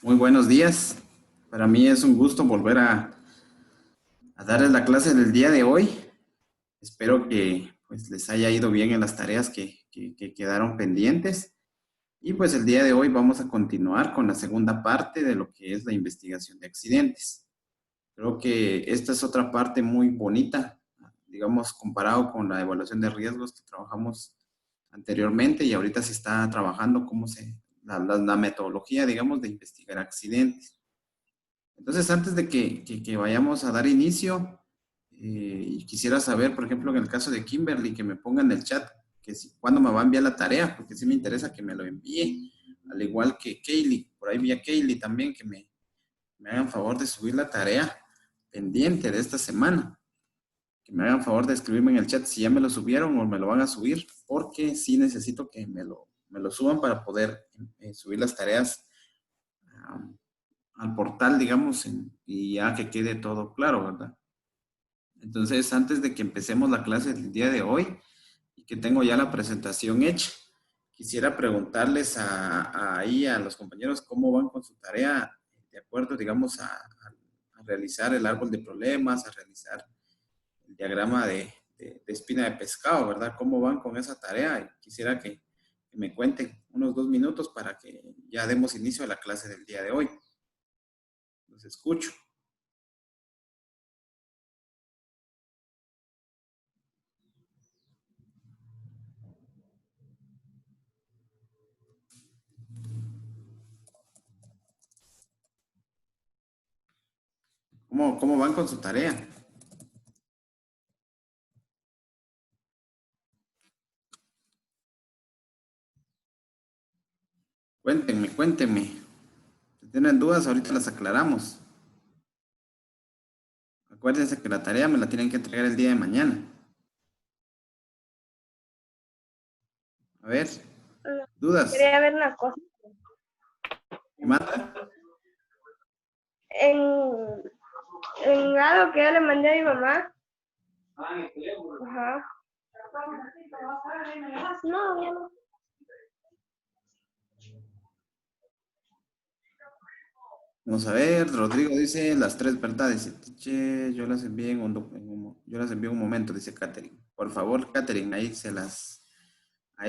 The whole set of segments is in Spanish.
Muy buenos días. Para mí es un gusto volver a darles la clase del día de hoy. Espero que pues, les haya ido bien en las tareas que quedaron pendientes. Y pues el día de hoy vamos a continuar con la segunda parte de lo que es la investigación de accidentes. Creo que esta es otra parte muy bonita, digamos, comparado con la evaluación de riesgos que trabajamos anteriormente y ahorita se está trabajando la metodología, digamos, de investigar accidentes. Entonces, antes de que vayamos a dar inicio, quisiera saber, por ejemplo, en el caso de Kimberly, que me ponga en el chat que cuándo me va a enviar la tarea, porque sí me interesa que me lo envíe, al igual que Kaylee, por ahí vi a Kaylee también, que me hagan favor de subir la tarea pendiente de esta semana, que me hagan favor de escribirme en el chat si ya me lo subieron o me lo van a subir, porque sí necesito que me lo suban para poder subir las tareas um, al portal, digamos, y ya que quede todo claro, ¿verdad? Entonces, antes de que empecemos la clase del día de hoy y que tengo ya la presentación hecha, quisiera preguntarles ahí a los compañeros cómo van con su tarea, de acuerdo, digamos, a realizar el árbol de problemas, a realizar el diagrama de espina de pescado, ¿verdad? ¿Cómo van con esa tarea? Y quisiera que me cuenten unos 2 minutos para que ya demos inicio a la clase del día de hoy. Los escucho. ¿Cómo van con su tarea? Cuéntenme, cuéntenme. Si tienen dudas, ahorita las aclaramos. Acuérdense que la tarea me la tienen que entregar el día de mañana. A ver, dudas. Quería ver una cosa. ¿Me manda? En, en algo que yo le mandé a mi mamá. Ajá. No, ya no. Vamos a ver, Rodrigo dice las tres verdades. Dice, "Tiche, yo las envié yo las envío en un momento", dice Katherine. Por favor, Katherine, ahí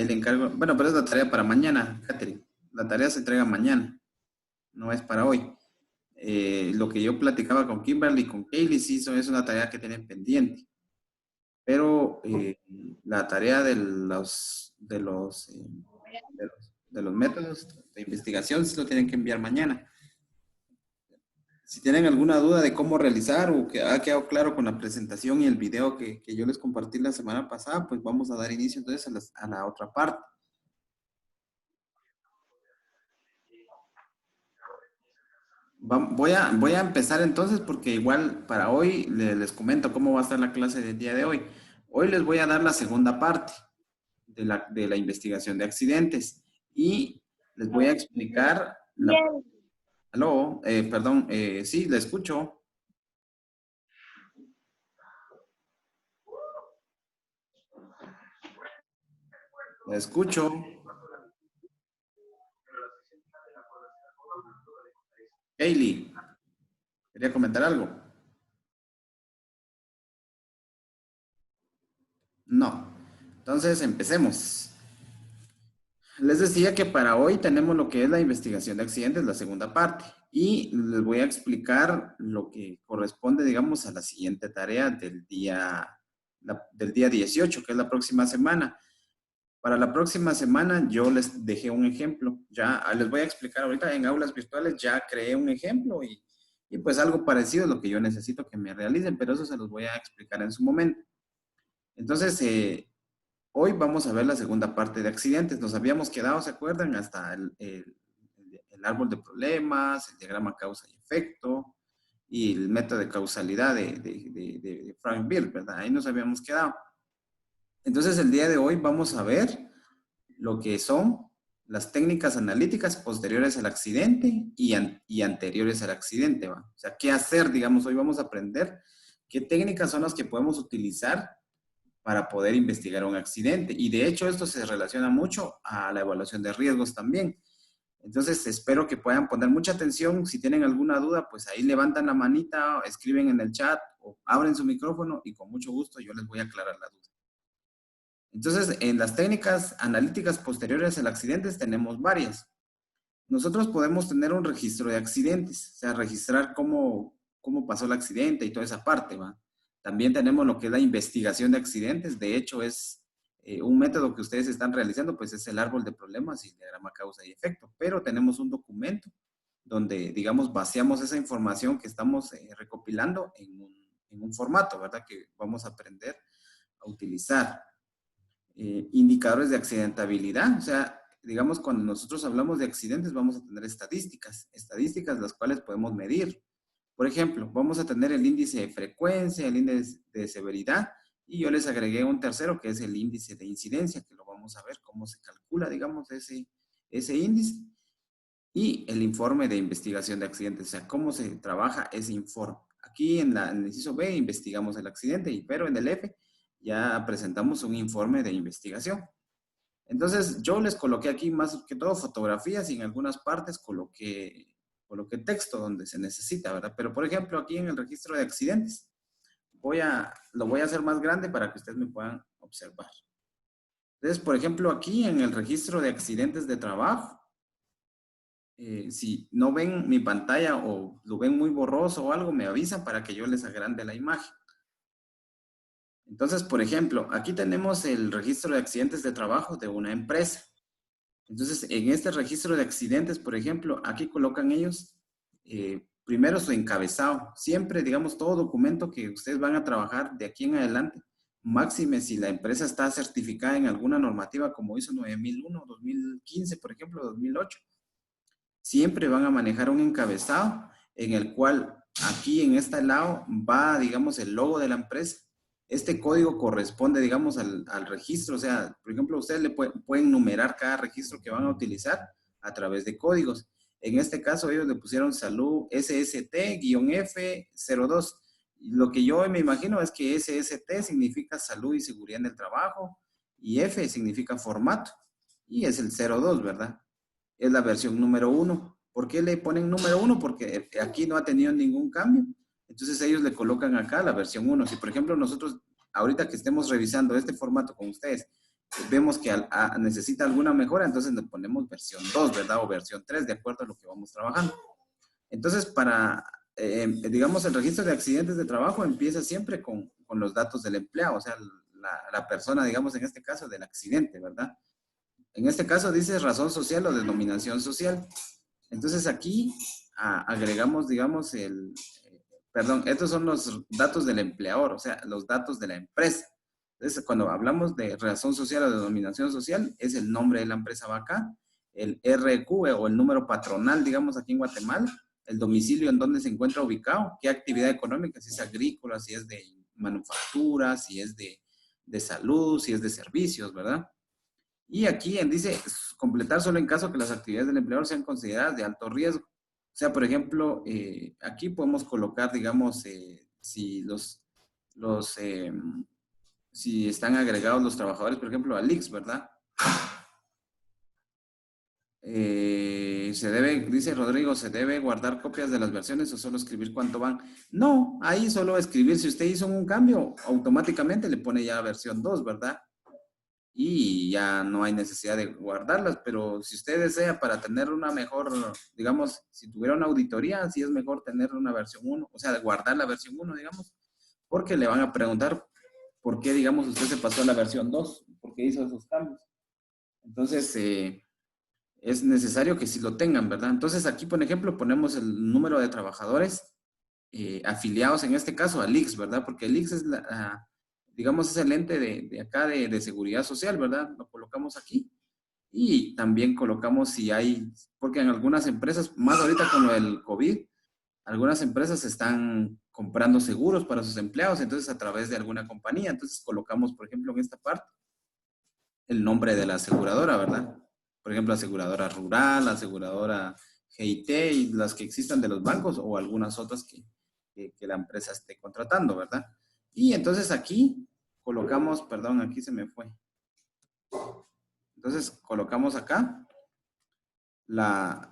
le encargo. Bueno, pero es la tarea para mañana, Katherine. La tarea se entrega mañana, no es para hoy. Lo que yo platicaba con Kimberly y con Kaylee, sí, es una tarea que tienen pendiente. Pero la tarea de los métodos de investigación sí lo tienen que enviar mañana. Si tienen alguna duda de cómo realizar o que ha quedado claro con la presentación y el video que yo les compartí la semana pasada, pues vamos a dar inicio entonces a la otra parte. Voy a empezar entonces porque igual para hoy les comento cómo va a estar la clase del día de hoy. Hoy les voy a dar la segunda parte de la investigación de accidentes y les voy a explicar Bien. Aló, perdón, sí, la escucho. La escucho. Hailey, quería comentar algo. No. Entonces, empecemos. Les decía que para hoy tenemos lo que es la investigación de accidentes, la segunda parte, y les voy a explicar lo que corresponde, digamos, a la siguiente tarea del día 18, que es la próxima semana. Para la próxima semana yo les dejé un ejemplo. Ya les voy a explicar ahorita en aulas virtuales, ya creé un ejemplo y pues algo parecido es lo que yo necesito que me realicen, pero eso se los voy a explicar en su momento. Entonces, hoy vamos a ver la segunda parte de accidentes. Nos habíamos quedado, ¿se acuerdan? Hasta el árbol de problemas, el diagrama causa y efecto y el método de causalidad de Frank Bill, ¿verdad? Ahí nos habíamos quedado. Entonces, el día de hoy vamos a ver lo que son las técnicas analíticas posteriores al accidente y anteriores al accidente, ¿va? O sea, qué hacer, digamos, hoy vamos a aprender qué técnicas son las que podemos utilizar para poder investigar un accidente. Y de hecho esto se relaciona mucho a la evaluación de riesgos también. Entonces, espero que puedan poner mucha atención. Si tienen alguna duda, pues ahí levantan la manita, escriben en el chat o abren su micrófono y con mucho gusto yo les voy a aclarar la duda. Entonces, en las técnicas analíticas posteriores al accidente tenemos varias. Nosotros podemos tener un registro de accidentes, o sea, registrar cómo pasó el accidente y toda esa parte, ¿va? También tenemos lo que es la investigación de accidentes. De hecho, es un método que ustedes están realizando, pues es el árbol de problemas y diagrama causa y efecto. Pero tenemos un documento donde, digamos, vaciamos esa información que estamos recopilando en un formato, ¿verdad? Que vamos a aprender a utilizar. Indicadores de accidentabilidad, o sea, digamos, cuando nosotros hablamos de accidentes vamos a tener estadísticas las cuales podemos medir. Por ejemplo, vamos a tener el índice de frecuencia, el índice de severidad, y yo les agregué un tercero que es el índice de incidencia, que lo vamos a ver cómo se calcula, digamos, ese índice, y el informe de investigación de accidentes, o sea, cómo se trabaja ese informe. Aquí en el inciso B investigamos el accidente, pero en el F ya presentamos un informe de investigación. Entonces, yo les coloqué aquí más que todo fotografías y en algunas partes coloqué texto donde se necesita, ¿verdad? Pero, por ejemplo, aquí en el registro de accidentes, lo voy a hacer más grande para que ustedes me puedan observar. Entonces, por ejemplo, aquí en el registro de accidentes de trabajo, si no ven mi pantalla o lo ven muy borroso o algo, me avisan para que yo les agrande la imagen. Entonces, por ejemplo, aquí tenemos el registro de accidentes de trabajo de una empresa. Entonces, en este registro de accidentes, por ejemplo, aquí colocan ellos primero su encabezado. Siempre, digamos, todo documento que ustedes van a trabajar de aquí en adelante, máxime si la empresa está certificada en alguna normativa como ISO 9001, 2015, por ejemplo, 2008, siempre van a manejar un encabezado en el cual aquí en este lado va, digamos, el logo de la empresa. Este código corresponde, digamos, al registro. O sea, por ejemplo, ustedes pueden numerar cada registro que van a utilizar a través de códigos. En este caso, ellos le pusieron salud SST-F02. Lo que yo me imagino es que SST significa salud y seguridad en el trabajo y F significa formato. Y es el 02, ¿verdad? Es la versión número 1. ¿Por qué le ponen número 1? Porque aquí no ha tenido ningún cambio. Entonces ellos le colocan acá la versión 1. Si por ejemplo nosotros, ahorita que estemos revisando este formato con ustedes, vemos que necesita alguna mejora, entonces le ponemos versión 2, ¿verdad? O versión 3, de acuerdo a lo que vamos trabajando. Entonces, digamos, el registro de accidentes de trabajo empieza siempre con los datos del empleado, o sea, la persona, digamos, en este caso, del accidente, ¿verdad? En este caso dice razón social o denominación social. Entonces aquí agregamos, digamos, perdón, estos son los datos del empleador, o sea, los datos de la empresa. Entonces, cuando hablamos de razón social o denominación social, es el nombre de la empresa va acá, el RQ o el número patronal, digamos, aquí en Guatemala, el domicilio en donde se encuentra ubicado, qué actividad económica, si es agrícola, si es de manufactura, si es de salud, si es de servicios, ¿verdad? Y aquí dice completar solo en caso que las actividades del empleador sean consideradas de alto riesgo. O sea, por ejemplo, aquí podemos colocar, digamos, si están agregados los trabajadores, por ejemplo, al IX, ¿verdad? Dice Rodrigo, ¿se debe guardar copias de las versiones o solo escribir cuánto van? No, ahí solo escribir. Si usted hizo un cambio, automáticamente le pone ya versión 2, ¿verdad? Y ya no hay necesidad de guardarlas, pero si usted desea para tener una mejor, digamos, si tuviera una auditoría, sí es mejor tener una versión 1, o sea, guardar la versión 1, digamos, porque le van a preguntar por qué, digamos, usted se pasó a la versión 2, por qué hizo esos cambios. Entonces, es necesario que sí lo tengan, ¿verdad? Entonces, aquí, por ejemplo, ponemos el número de trabajadores afiliados, en este caso, al IX, ¿verdad? Porque el IX es digamos, es el ente de acá de seguridad social, ¿verdad? Lo colocamos aquí. Y también colocamos si hay, porque en algunas empresas, más ahorita con lo del COVID, algunas empresas están comprando seguros para sus empleados, entonces a través de alguna compañía. Entonces colocamos, por ejemplo, en esta parte, el nombre de la aseguradora, ¿verdad? Por ejemplo, aseguradora rural, aseguradora GIT y las que existan de los bancos o algunas otras que la empresa esté contratando, ¿verdad? Y entonces aquí colocamos, perdón, aquí se me fue. Entonces colocamos acá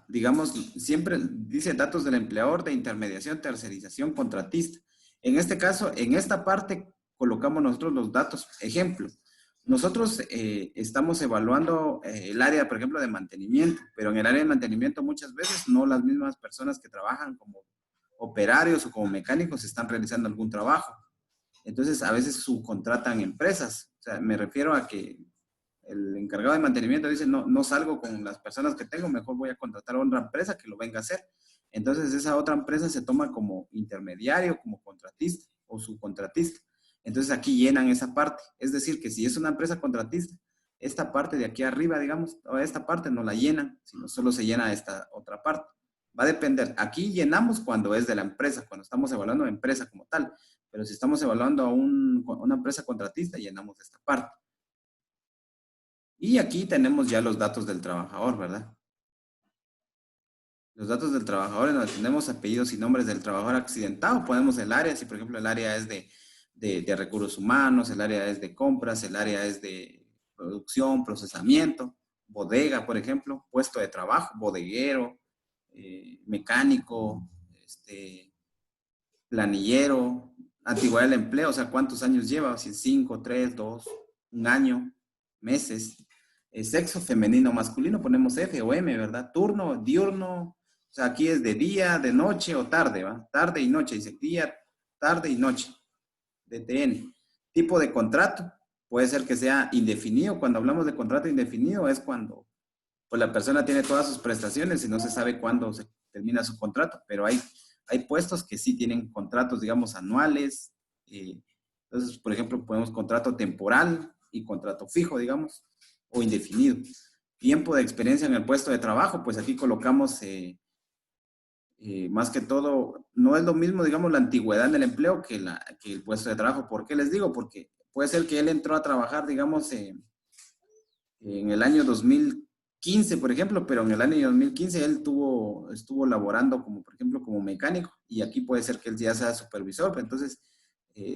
digamos, siempre dice datos del empleador de intermediación, tercerización, contratista. En este caso, en esta parte colocamos nosotros los datos. Ejemplo, nosotros estamos evaluando el área, por ejemplo, de mantenimiento, pero en el área de mantenimiento muchas veces no las mismas personas que trabajan como operarios o como mecánicos están realizando algún trabajo. Entonces, a veces subcontratan empresas. O sea, me refiero a que el encargado de mantenimiento dice, no, no salgo con las personas que tengo, mejor voy a contratar a otra empresa que lo venga a hacer. Entonces, esa otra empresa se toma como intermediario, como contratista o subcontratista. Entonces, aquí llenan esa parte. Es decir, que si es una empresa contratista, esta parte de aquí arriba, digamos, o esta parte no la llenan, sino solo se llena esta otra parte. Va a depender. Aquí llenamos cuando es de la empresa, cuando estamos evaluando a la empresa como tal. Pero si estamos evaluando a una empresa contratista, llenamos esta parte. Y aquí tenemos ya los datos del trabajador, ¿verdad? Los datos del trabajador en donde tenemos apellidos y nombres del trabajador accidentado. Ponemos el área, si por ejemplo el área es de recursos humanos, el área es de compras, el área es de producción, procesamiento, bodega, por ejemplo, puesto de trabajo, bodeguero, mecánico, planillero, antigüedad del empleo, o sea, cuántos años lleva, si 5, 3, 2, un año, meses. Sexo femenino, masculino, ponemos F o M, ¿verdad? Turno, diurno, o sea, aquí es de día, de noche o tarde, ¿va? Tarde y noche, dice día, tarde y noche, DTN. Tipo de contrato, puede ser que sea indefinido. Cuando hablamos de contrato indefinido es cuando pues, la persona tiene todas sus prestaciones y no se sabe cuándo se termina su contrato, pero hay puestos que sí tienen contratos, digamos, anuales. Entonces, por ejemplo, podemos contrato temporal y contrato fijo, digamos, o indefinido. Tiempo de experiencia en el puesto de trabajo, pues aquí colocamos más que todo, no es lo mismo, digamos, la antigüedad en el empleo que el puesto de trabajo. ¿Por qué les digo? Porque puede ser que él entró a trabajar, digamos, en el año 2015, por ejemplo, pero en el año 2015 él estuvo laborando como, por ejemplo, como mecánico y aquí puede ser que él ya sea supervisor. Entonces,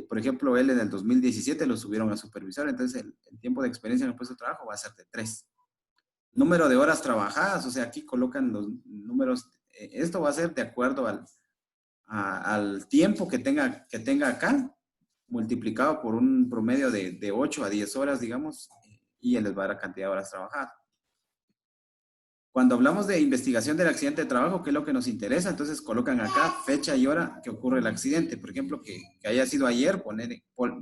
por ejemplo, él en el 2017 lo subieron a supervisor, entonces el tiempo de experiencia en el puesto de trabajo va a ser de 3. Número de horas trabajadas, o sea, aquí colocan los números. Esto va a ser de acuerdo al tiempo que tenga acá, multiplicado por un promedio de 8 a 10 horas, digamos, y él les va a dar la cantidad de horas trabajadas. Cuando hablamos de investigación del accidente de trabajo, ¿qué es lo que nos interesa? Entonces colocan acá fecha y hora que ocurre el accidente. Por ejemplo, que haya sido ayer,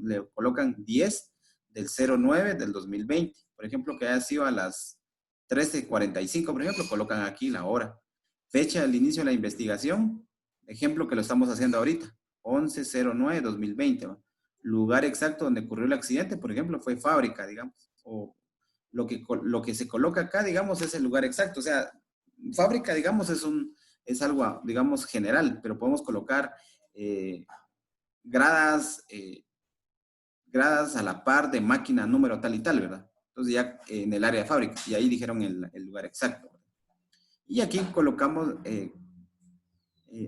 le colocan 10 del 09 del 2020. Por ejemplo, que haya sido a las 13:45, por ejemplo, colocan aquí la hora. Fecha del inicio de la investigación, ejemplo que lo estamos haciendo ahorita, 11/09/2020. ¿Va? Lugar exacto donde ocurrió el accidente, por ejemplo, fue fábrica, digamos, o lo que se coloca acá, digamos, es el lugar exacto. O sea, fábrica, digamos, es algo, digamos, general, pero podemos colocar gradas, gradas a la par de máquina número tal y tal, ¿verdad? Entonces ya en el área de fábrica, y ahí dijeron el lugar exacto. ¿Verdad? Y aquí colocamos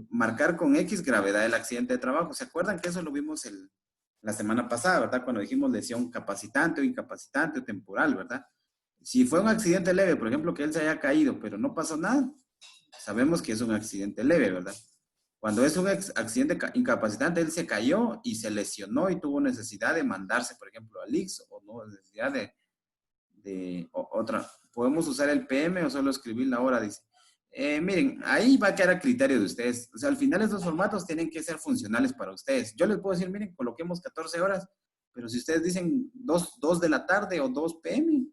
marcar con X gravedad del accidente de trabajo. ¿Se acuerdan que eso lo vimos la semana pasada, ¿verdad? Cuando dijimos lesión capacitante o incapacitante o temporal, ¿verdad? Si fue un accidente leve, por ejemplo, que él se haya caído, pero no pasó nada, sabemos que es un accidente leve, ¿verdad? Cuando es un accidente incapacitante, él se cayó y se lesionó y tuvo necesidad de mandarse, por ejemplo, al IX o no necesidad de otra. Podemos usar el PM o solo escribir la hora, dice. Miren, ahí va a quedar a criterio de ustedes. O sea, al final estos formatos tienen que ser funcionales para ustedes. Yo les puedo decir, miren, coloquemos 14 horas, pero si ustedes dicen 2 de la tarde o 2 PM,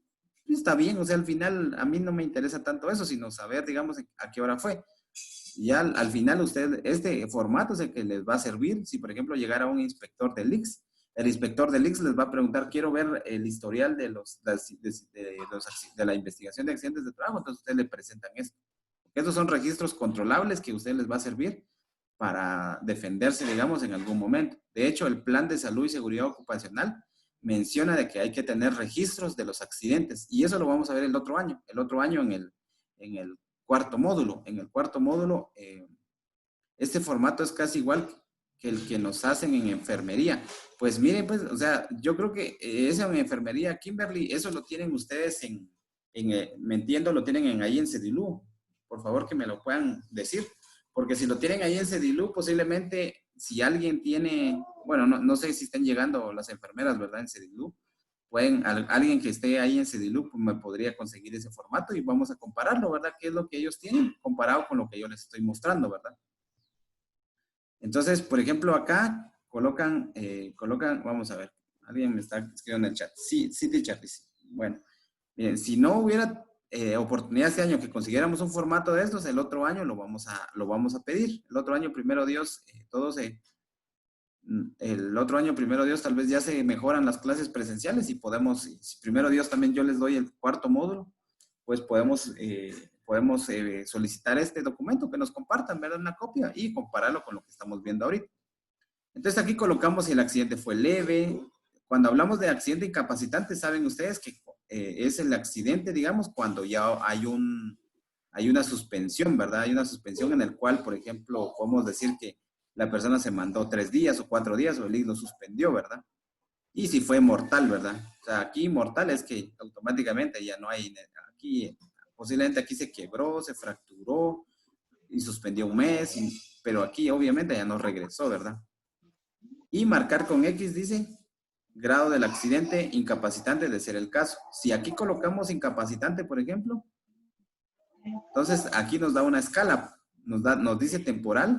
pues está bien. O sea, al final a mí no me interesa tanto eso, sino saber, digamos, a qué hora fue. Y ya al final ustedes, este formato es el que les va a servir. Si, por ejemplo, llegara un inspector del IX, el inspector del IX les va a preguntar, quiero ver el historial de la investigación de accidentes de trabajo, entonces ustedes le presentan esto. Estos son registros controlables que a ustedes les va a servir para defenderse, digamos, en algún momento. De hecho, el Plan de Salud y Seguridad Ocupacional menciona de que hay que tener registros de los accidentes y eso lo vamos a ver el otro año. El otro año en el cuarto módulo. En el cuarto módulo, este formato es casi igual que el que nos hacen en enfermería. Pues miren, pues, o sea, yo creo que eso en enfermería, Kimberly, eso lo tienen ustedes me entiendo, lo tienen ahí en Cedilú. por favor que me lo puedan decir, porque si lo tienen ahí en Cedilu, posiblemente si alguien tiene, bueno, no sé si están llegando las enfermeras, ¿verdad? En Cedilu, alguien que esté ahí en Cedilu pues me podría conseguir ese formato y vamos a compararlo, ¿verdad? ¿Qué es lo que ellos tienen comparado con lo que yo les estoy mostrando, ¿verdad? Entonces, por ejemplo, acá colocan, vamos a ver, alguien me está escribiendo en el chat. Sí, sí, teacher, dice. Bueno, miren, si no hubiera oportunidad este año que consiguiéramos un formato de estos, el otro año lo vamos a pedir. El otro año, primero Dios, el otro año, primero Dios, tal vez ya se mejoran las clases presenciales y podemos, si primero Dios también yo les doy el cuarto módulo, pues podemos solicitar este documento, que nos compartan, ¿verdad? Una copia y compararlo con lo que estamos viendo ahorita. Entonces aquí colocamos si el accidente fue leve. Cuando hablamos de accidente incapacitante, saben ustedes que es el accidente, digamos, cuando ya hay una suspensión, ¿verdad? Hay una suspensión en el cual, por ejemplo, podemos decir que la persona se mandó 3 días o 4 días o el IC lo suspendió, ¿verdad? Y si fue mortal, ¿verdad? O sea, aquí mortal es que automáticamente ya no hay, aquí, posiblemente aquí se quebró, se fracturó y suspendió un mes, pero aquí obviamente ya no regresó, ¿verdad? Y marcar con X dice grado del accidente incapacitante de ser el caso. Si aquí colocamos incapacitante, por ejemplo, entonces aquí nos da una escala, nos dice temporal,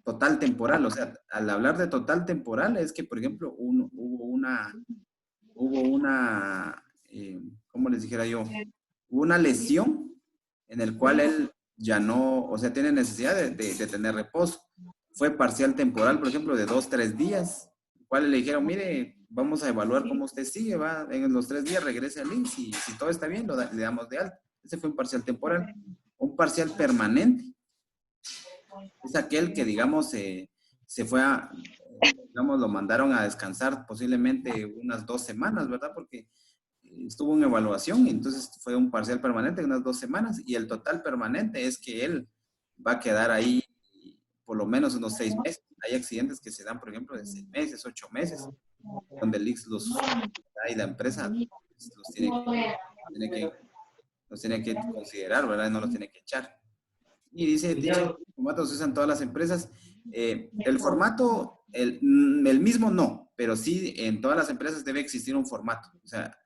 total temporal. O sea, al hablar de total temporal es que, por ejemplo, ¿cómo les dijera yo? Hubo una lesión en el cual él ya no, o sea, tiene necesidad de tener reposo. Fue parcial temporal, por ejemplo, de 2, 3 días, cual le dijeron, mire, vamos a evaluar cómo usted sigue, va, en los 3 días regrese al IMSS y si todo está bien, le damos de alta. Ese fue un parcial temporal. Un parcial permanente es aquel que, digamos, se fue digamos, lo mandaron a descansar posiblemente unas 2 semanas, ¿verdad? Porque estuvo en evaluación y entonces fue un parcial permanente de unas 2 semanas y el total permanente es que él va a quedar ahí por lo menos unos 6 meses. Hay accidentes que se dan, por ejemplo, de 6 meses, 8 meses, donde el IX y la empresa los tiene que considerar, ¿verdad? No los tiene que echar. Y dice, teacher, formatos se usan todas las empresas. El formato, el mismo no, pero sí en todas las empresas debe existir un formato. O sea,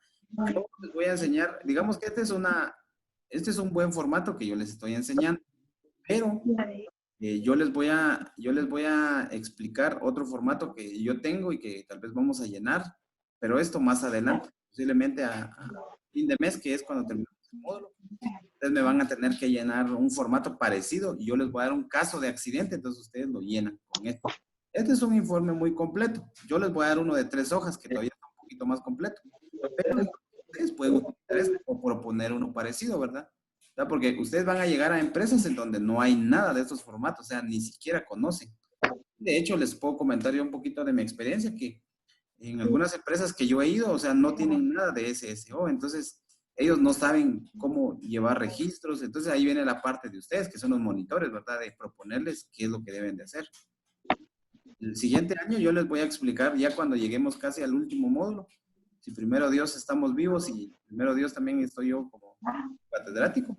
yo les voy a enseñar, digamos que este es un buen formato que yo les estoy enseñando, pero yo les voy a explicar otro formato que yo tengo y que tal vez vamos a llenar, pero esto más adelante, posiblemente a fin de mes, que es cuando terminamos el módulo. Ustedes me van a tener que llenar un formato parecido y yo les voy a dar un caso de accidente, entonces ustedes lo llenan con esto. Este es un informe muy completo. Yo les voy a dar uno de 3 hojas que todavía está un poquito más completo, pero ustedes pueden utilizar este o proponer uno parecido, ¿verdad? O sea, porque ustedes van a llegar a empresas en donde no hay nada de estos formatos, o sea, ni siquiera conocen. De hecho, les puedo comentar yo un poquito de mi experiencia, que en algunas empresas que yo he ido, o sea, no tienen nada de SSO, entonces ellos no saben cómo llevar registros, entonces ahí viene la parte de ustedes, que son los monitores, ¿verdad? De proponerles qué es lo que deben de hacer. El siguiente año yo les voy a explicar, ya cuando lleguemos casi al último módulo, si primero Dios estamos vivos y primero Dios también estoy yo como catedrático,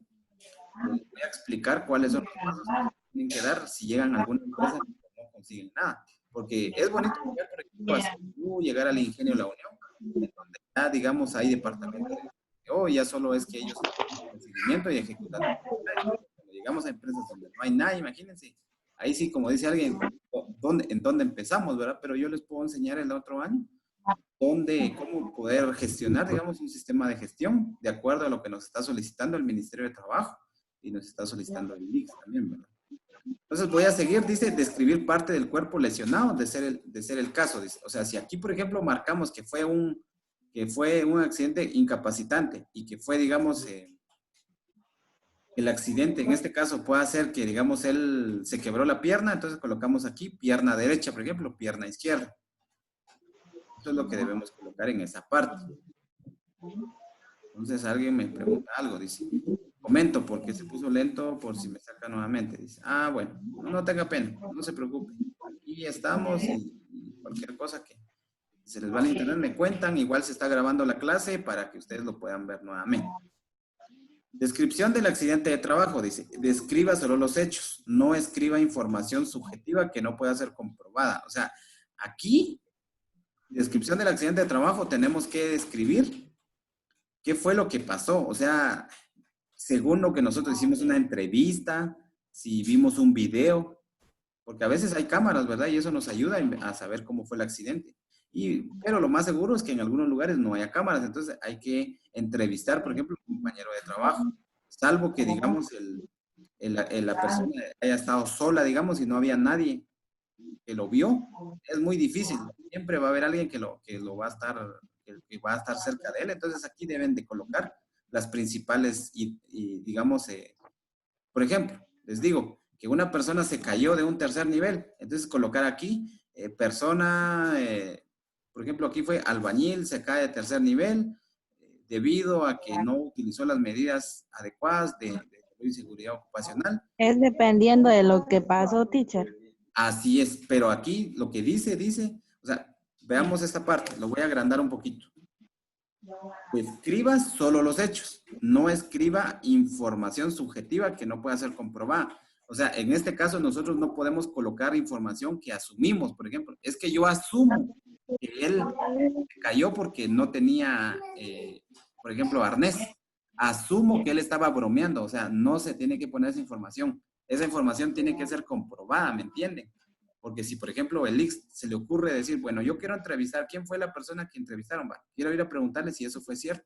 les voy a explicar cuáles son los pasos que tienen que dar si llegan a alguna empresa y no consiguen nada. Porque es bonito llegar, por ejemplo, a CIU, llegar al Ingenio La Unión, en donde ya, digamos, hay departamentos de ya solo es que ellos hacen seguimiento y ejecutan. Cuando llegamos a empresas donde no hay nada, imagínense, ahí sí, como dice alguien, en dónde empezamos, ¿verdad? Pero yo les puedo enseñar el otro año cómo poder gestionar, digamos, un sistema de gestión de acuerdo a lo que nos está solicitando el Ministerio de Trabajo y nos está solicitando el IX también, ¿verdad? Entonces voy a seguir, dice, describir parte del cuerpo lesionado de ser el caso. Dice. O sea, si aquí, por ejemplo, marcamos que fue un accidente incapacitante y que fue, digamos, el accidente en este caso puede ser que, digamos, él se quebró la pierna, entonces colocamos aquí pierna derecha, por ejemplo, pierna izquierda. Eso es lo que debemos colocar en esa parte. Entonces alguien me pregunta algo, dice, comento porque se puso lento por si me saca nuevamente. Dice, bueno, no tenga pena, no se preocupe. Aquí estamos y cualquier cosa que se les va al internet me cuentan, igual se está grabando la clase para que ustedes lo puedan ver nuevamente. Descripción del accidente de trabajo, dice, describa solo los hechos, no escriba información subjetiva que no pueda ser comprobada. O sea, aquí, descripción del accidente de trabajo, tenemos que describir qué fue lo que pasó. O sea, según lo que nosotros hicimos una entrevista, si vimos un video, porque a veces hay cámaras, ¿verdad? Y eso nos ayuda a saber cómo fue el accidente. Pero lo más seguro es que en algunos lugares no haya cámaras, entonces hay que entrevistar, por ejemplo, un compañero de trabajo, salvo que, digamos, la persona haya estado sola, digamos, y no había nadie que lo vio, es muy difícil. Siempre va a haber alguien que lo va a estar, que va a estar cerca de él. Entonces aquí deben de colocar las principales y digamos, por ejemplo, les digo que una persona se cayó de un tercer nivel. Entonces colocar aquí, persona, por ejemplo, aquí fue albañil, se cae de tercer nivel debido a que no utilizó las medidas adecuadas de salud y seguridad ocupacional. Es dependiendo de lo que pasó, teacher. Así es, pero aquí lo que dice, o sea, veamos esta parte, lo voy a agrandar un poquito. Escriba solo los hechos, no escriba información subjetiva que no pueda ser comprobada. O sea, en este caso nosotros no podemos colocar información que asumimos, por ejemplo, es que yo asumo que él se cayó porque no tenía, por ejemplo, arnés. Asumo que él estaba bromeando, o sea, no se tiene que poner esa información. Esa información tiene que ser comprobada, ¿me entienden? Porque si, por ejemplo, el IX se le ocurre decir, bueno, yo quiero entrevistar, ¿quién fue la persona que entrevistaron? Va, quiero ir a preguntarle si eso fue cierto.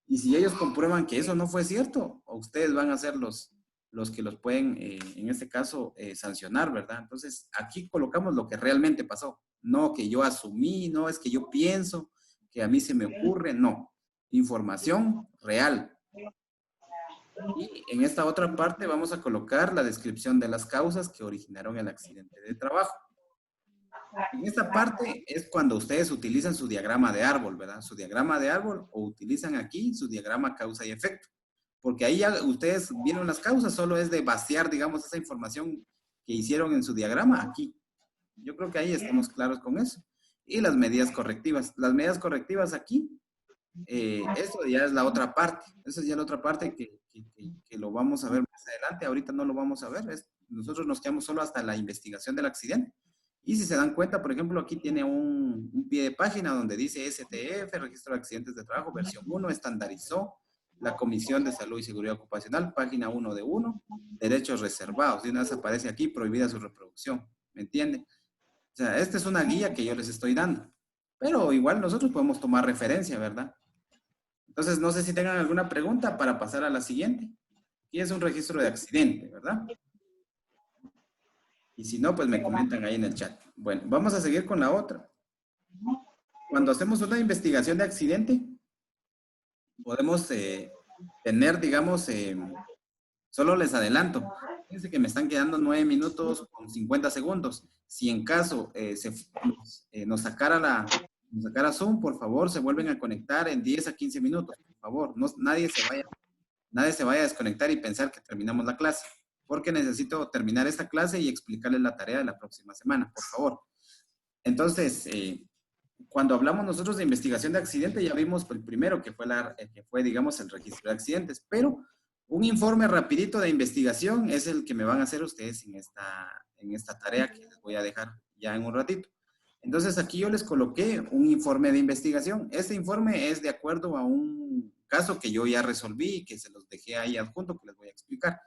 Y si ellos comprueban que eso no fue cierto, ustedes van a ser los que los pueden, en este caso, sancionar, ¿verdad? Entonces, aquí colocamos lo que realmente pasó. No que yo asumí, no es que yo pienso, que a mí se me ocurre, no. Información real. Y en esta otra parte vamos a colocar la descripción de las causas que originaron el accidente de trabajo. En esta parte es cuando ustedes utilizan su diagrama de árbol, ¿verdad? Su diagrama de árbol o utilizan aquí su diagrama causa y efecto. Porque ahí ya ustedes vieron las causas, solo es de vaciar, digamos, esa información que hicieron en su diagrama aquí. Yo creo que ahí estamos claros con eso. Y las medidas correctivas. Las medidas correctivas aquí, eso ya es la otra parte. Esa es ya la otra parte que lo vamos a ver más adelante. Ahorita no lo vamos a ver. Nosotros nos quedamos solo hasta la investigación del accidente. Y si se dan cuenta, por ejemplo, aquí tiene un pie de página donde dice STF, Registro de Accidentes de Trabajo, versión 1, estandarizó la Comisión de Salud y Seguridad Ocupacional, página 1 de 1, derechos reservados. Y una vez aparece aquí, prohibida su reproducción. ¿Me entienden? O sea, esta es una guía que yo les estoy dando. Pero igual nosotros podemos tomar referencia, ¿verdad? Entonces, no sé si tengan alguna pregunta para pasar a la siguiente. Aquí es un registro de accidente, ¿verdad? Y si no, pues me comentan ahí en el chat. Bueno, vamos a seguir con la otra. Cuando hacemos una investigación de accidente, podemos tener, digamos, solo les adelanto. Fíjense que me están quedando 9 minutos con 50 segundos. Si en caso nos sacara Zoom, por favor, se vuelven a conectar en 10 a 15 minutos, por favor. No, nadie se vaya a desconectar y pensar que terminamos la clase, porque necesito terminar esta clase y explicarles la tarea de la próxima semana, por favor. Entonces, cuando hablamos nosotros de investigación de accidente, ya vimos el primero, que fue, digamos, el registro de accidentes, pero un informe rapidito de investigación es el que me van a hacer ustedes en esta tarea que les voy a dejar ya en un ratito. Entonces, aquí yo les coloqué un informe de investigación. Este informe es de acuerdo a un caso que yo ya resolví y que se los dejé ahí adjunto, que les voy a explicar.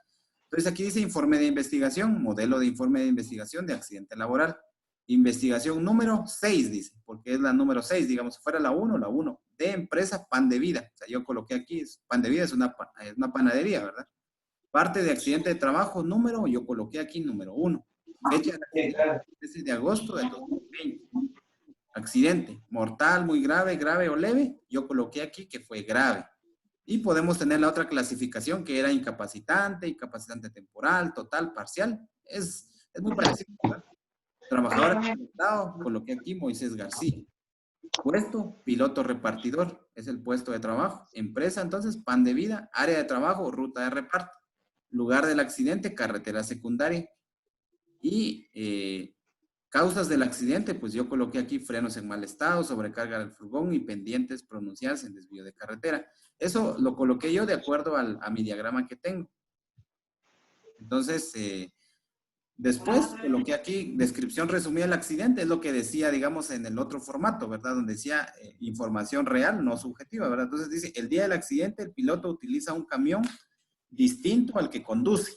Entonces, aquí dice informe de investigación, modelo de informe de investigación de accidente laboral. Investigación número 6, dice, porque es la número 6, digamos, si fuera la 1, de empresa Pan de Vida. O sea, yo coloqué aquí, Pan de Vida es una panadería, ¿verdad? Parte de accidente de trabajo, número, yo coloqué aquí número 1. Fecha de accidente, 13 de agosto de 2020. Accidente, mortal, muy grave, grave o leve, yo coloqué aquí que fue grave. Y podemos tener la otra clasificación que era incapacitante, incapacitante temporal, total, parcial. Es muy parecido, ¿verdad? Trabajador accidentado, coloqué aquí Moisés García. Puesto, piloto repartidor, es el puesto de trabajo. Empresa, entonces, Pan de Vida. Área de trabajo, ruta de reparto. Lugar del accidente, carretera secundaria. Y Causas del accidente, pues yo coloqué aquí frenos en mal estado, sobrecarga del furgón y pendientes pronunciadas en desvío de carretera. Eso lo coloqué yo de acuerdo a mi diagrama que tengo. Entonces, después coloqué aquí descripción resumida del accidente, es lo que decía, digamos, en el otro formato, ¿verdad? Donde decía información real, no subjetiva, ¿verdad? Entonces dice, el día del accidente el piloto utiliza un camión distinto al que conduce.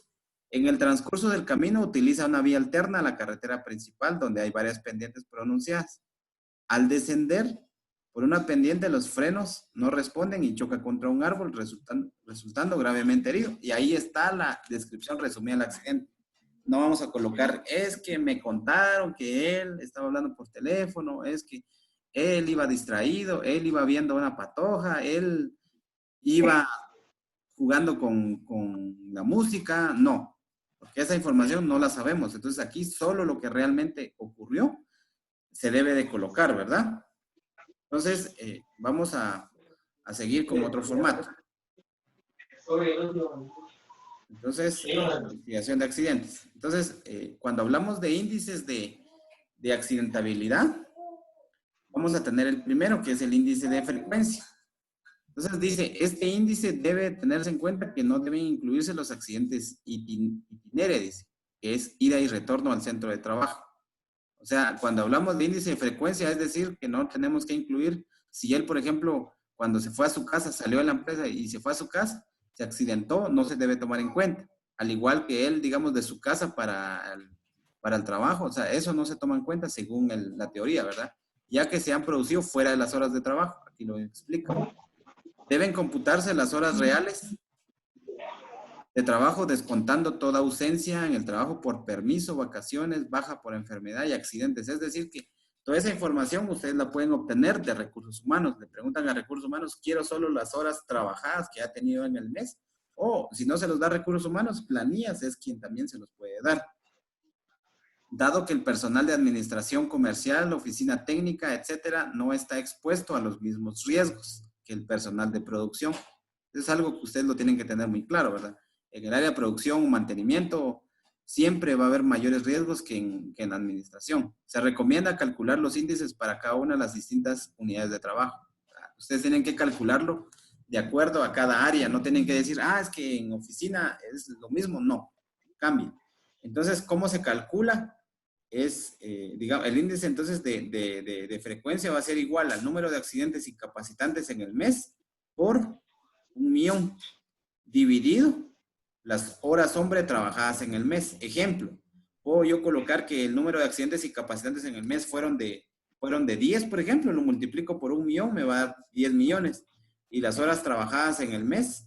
En el transcurso del camino utiliza una vía alterna a la carretera principal donde hay varias pendientes pronunciadas. Al descender por una pendiente los frenos no responden y choca contra un árbol resultando gravemente herido. Y ahí está la descripción resumida del accidente. No vamos a colocar, es que me contaron que él estaba hablando por teléfono, es que él iba distraído, él iba viendo una patoja, él iba jugando con la música, no, porque esa información no la sabemos. Entonces aquí solo lo que realmente ocurrió se debe de colocar, ¿verdad? Entonces vamos a seguir con otro formato. Entonces, investigación de accidentes. Entonces, cuando hablamos de índices de accidentabilidad, vamos a tener el primero, que es el índice de frecuencia. Entonces dice, este índice debe tenerse en cuenta que no deben incluirse los accidentes itinerantes, que es ida y retorno al centro de trabajo. O sea, cuando hablamos de índice de frecuencia, es decir, que no tenemos que incluir, si él, por ejemplo, cuando se fue a su casa, salió de la empresa y se fue a su casa, se accidentó, no se debe tomar en cuenta. Al igual que él, digamos, de su casa para el trabajo, o sea, eso no se toma en cuenta según la teoría, ¿verdad? Ya que se han producido fuera de las horas de trabajo, aquí lo explico. Deben computarse las horas reales de trabajo descontando toda ausencia en el trabajo por permiso, vacaciones, baja por enfermedad y accidentes. Es decir, que toda esa información ustedes la pueden obtener de recursos humanos. Le preguntan a recursos humanos, quiero solo las horas trabajadas que ha tenido en el mes. O si no se los da recursos humanos, planillas es quien también se los puede dar. Dado que el personal de administración comercial, oficina técnica, etcétera, no está expuesto a los mismos riesgos que el personal de producción. Es algo que ustedes lo tienen que tener muy claro, ¿verdad? En el área de producción o mantenimiento siempre va a haber mayores riesgos que en la administración. Se recomienda calcular los índices para cada una de las distintas unidades de trabajo. Ustedes tienen que calcularlo de acuerdo a cada área. No tienen que decir, es que en oficina es lo mismo. No, cambia. Entonces, ¿cómo se calcula? Es, digamos, el índice entonces de frecuencia va a ser igual al número de accidentes incapacitantes en el mes por 1.000.000 dividido las horas hombre trabajadas en el mes. Ejemplo, puedo yo colocar que el número de accidentes incapacitantes en el mes fueron de 10, por ejemplo, lo multiplico por 1.000.000, me va a dar 10 millones. Y las horas trabajadas en el mes,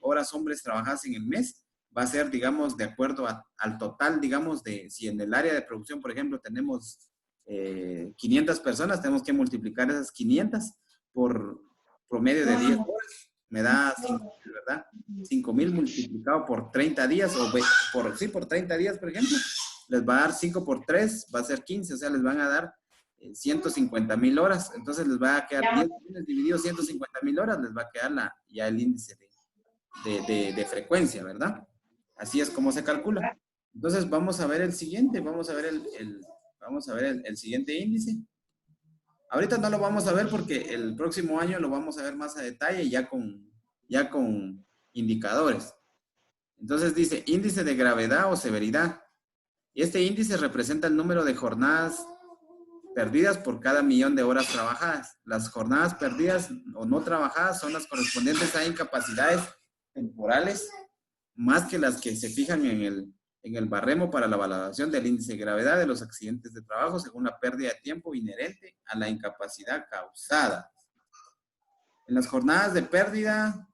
horas hombres trabajadas en el mes, va a ser, digamos, de acuerdo al total, digamos, de si en el área de producción, por ejemplo, tenemos 500 personas, tenemos que multiplicar esas 500 por promedio de 10 horas, me da 5.000, ¿verdad? 5.000 multiplicado por 30 días, o por 30 días, por ejemplo, les va a dar 5 por 3, va a ser 15, o sea, les van a dar 150.000 horas, entonces les va a quedar 10 millones dividido 150.000 horas, les va a quedar ya el índice de frecuencia, ¿verdad? Así es como se calcula. Entonces vamos a ver el siguiente, vamos a ver el siguiente índice. Ahorita no lo vamos a ver porque el próximo año lo vamos a ver más a detalle ya con indicadores. Entonces dice índice de gravedad o severidad. Y este índice representa el número de jornadas perdidas por cada 1.000.000 de horas trabajadas. Las jornadas perdidas o no trabajadas son las correspondientes a incapacidades temporales más que las que se fijan en el baremo para la valoración del índice de gravedad de los accidentes de trabajo según la pérdida de tiempo inherente a la incapacidad causada. En las jornadas de pérdida,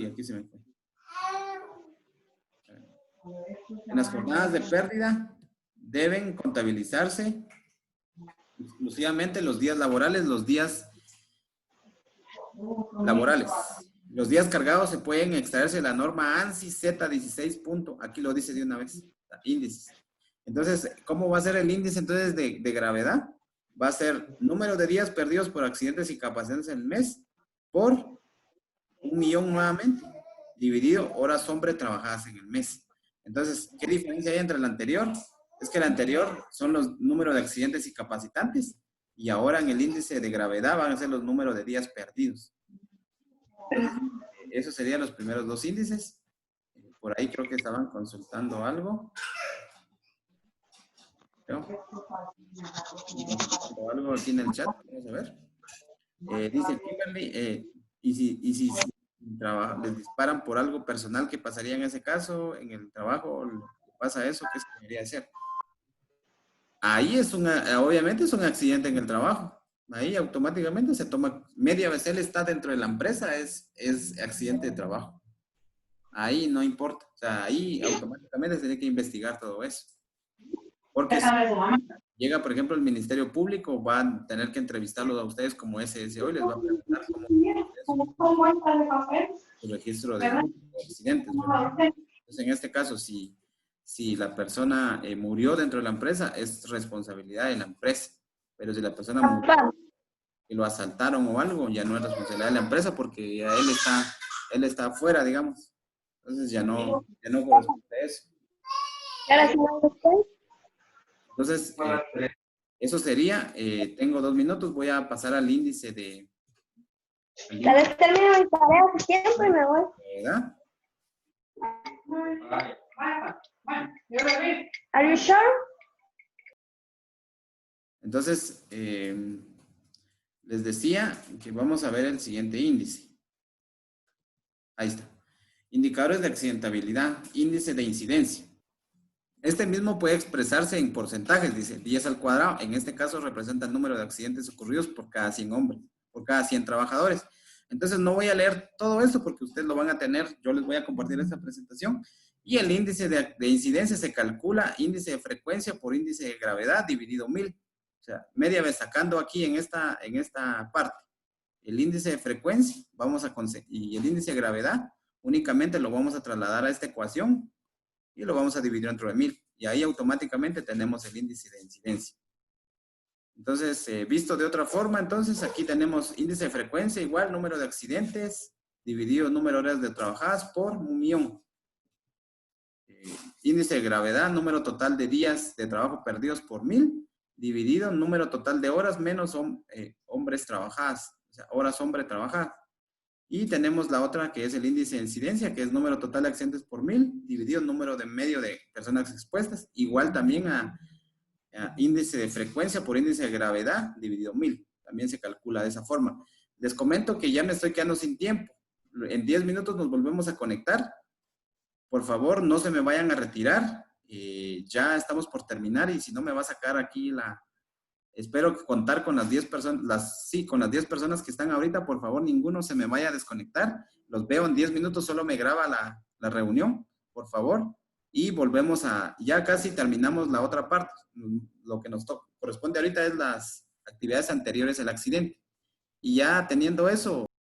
aquí se me fue. En las jornadas de pérdida deben contabilizarse exclusivamente los días laborales, los días laborales. Los días cargados se pueden extraerse de la norma ANSI Z16. Aquí lo dice de una vez, índices. Entonces, ¿cómo va a ser el índice entonces de gravedad? Va a ser número de días perdidos por accidentes y capacidades en el mes por 1.000.000 nuevamente, dividido horas hombre trabajadas en el mes. Entonces, ¿qué diferencia hay entre el anterior Es que el anterior son los números de accidentes y y ahora en el índice de gravedad van a ser los números de días perdidos. Entonces, esos serían los primeros dos índices. Por ahí creo que estaban consultando algo. Creo. O algo aquí en el chat, vamos a ver. Dice Kimberly, y si les disparan por algo personal, ¿qué pasaría en ese caso? En el trabajo pasa eso, ¿qué se debería hacer? Ahí obviamente es un accidente en el trabajo. Ahí automáticamente se toma, media vez él está dentro de la empresa, es accidente de trabajo. Ahí no importa. O sea, ahí automáticamente se tiene que investigar todo eso. Porque si llega, por ejemplo, el Ministerio Público, va a tener que entrevistarlos a ustedes como SSO y les va a preguntar cómo es su registro de accidentes, ¿verdad? Entonces, en este caso, si la persona murió dentro de la empresa, es responsabilidad de la empresa. Pero si la persona murió y lo asaltaron o algo, ya no es responsabilidad de la empresa porque ya él está afuera, digamos. Entonces ya no corresponde a eso. Entonces, eso sería, tengo 2 minutos, voy a pasar al índice de... Tal vez termino mi tarea hace tiempo y me voy. ¿Verdad? Are you sure? Entonces, les decía que vamos a ver el siguiente índice. Ahí está. Indicadores de accidentabilidad, índice de incidencia. Este mismo puede expresarse en porcentajes, dice 10 al cuadrado. En este caso representa el número de accidentes ocurridos por cada 100 hombres, por cada 100 trabajadores. Entonces no voy a leer todo esto porque ustedes lo van a tener. Yo les voy a compartir esta presentación. Y el índice de incidencia se calcula índice de frecuencia por índice de gravedad dividido 1000. O sea, media vez sacando aquí en esta parte el índice de frecuencia y el índice de gravedad únicamente lo vamos a trasladar a esta ecuación y lo vamos a dividir entre 1000. Y ahí automáticamente tenemos el índice de incidencia. Entonces, visto de otra forma, entonces aquí tenemos índice de frecuencia igual número de accidentes dividido número de horas de trabajadas por 1.000.000. Índice de gravedad, número total de días de trabajo perdidos por 1000, dividido número total de horas menos hombres trabajadas, o sea, horas hombre trabajadas. Y tenemos la otra que es el índice de incidencia, que es número total de accidentes por 1000, dividido número de medio de personas expuestas, igual también a índice de frecuencia por índice de gravedad, dividido 1000. También se calcula de esa forma. Les comento que ya me estoy quedando sin tiempo. En 10 minutos nos volvemos a conectar. Por favor, no se me vayan a retirar. Ya estamos por terminar y si no me va a sacar aquí Espero contar con las 10 personas, con las 10 personas que están ahorita. Por favor, ninguno se me vaya a desconectar. Los veo en 10 minutos, solo me graba la reunión, por favor. Y volvemos ya casi terminamos la otra parte. Lo que nos corresponde ahorita es las actividades anteriores al accidente. Y ya teniendo eso,